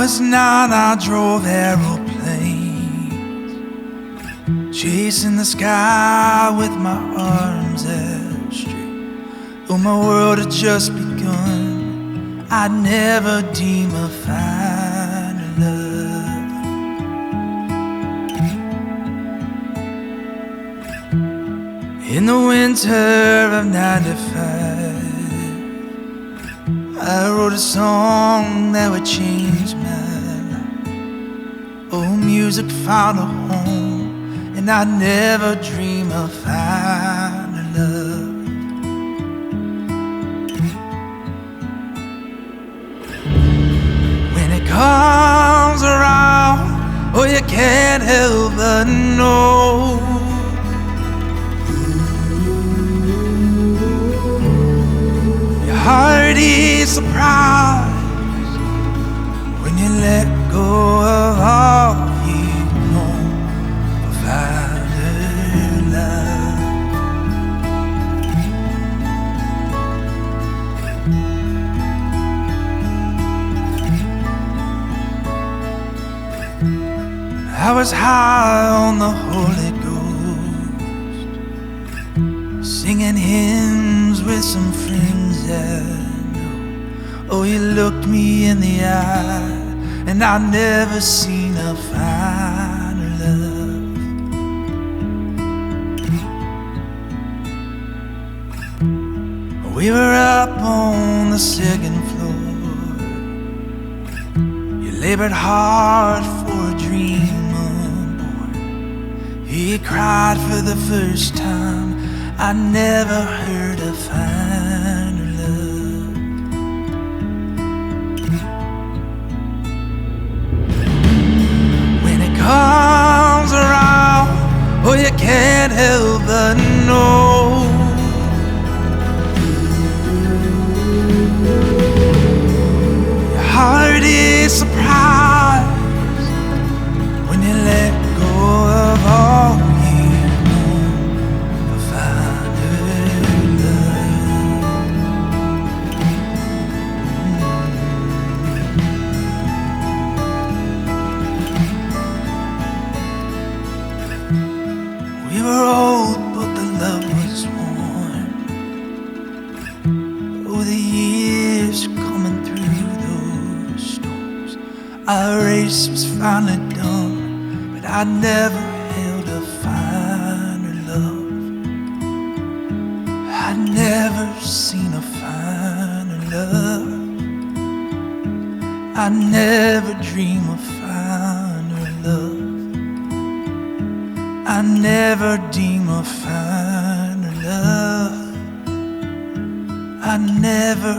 was 9, I drove aeroplanes, chasing the sky with my arms held straight. Though my world had just begun, I'd never dream of finding love. In the winter of '95, I wrote a song that would change my life. Oh, music found a home, and I'd never dream of finding love. When it comes around, oh, you can't help but know. Heart is surprised when you let go of all you know of finding love. I was high on the Holy Ghost, singing hymns with some friends I know. Oh, you looked me in the eye, and I've never seen a finer love. We were up on the second floor. You labored hard for a dream unborn. He cried for the first time, I never heard a finer love. When it comes around, oh, you can't help but know. Your heart is surprised when you let go of all you know for finding love. We were old, but the love was warm. Oh, the years coming through those storms. Our race was finally done, but I'd never held a finer love. I'd never seen a finer love. I'd never dream of finer love. I never dream of finer love. I never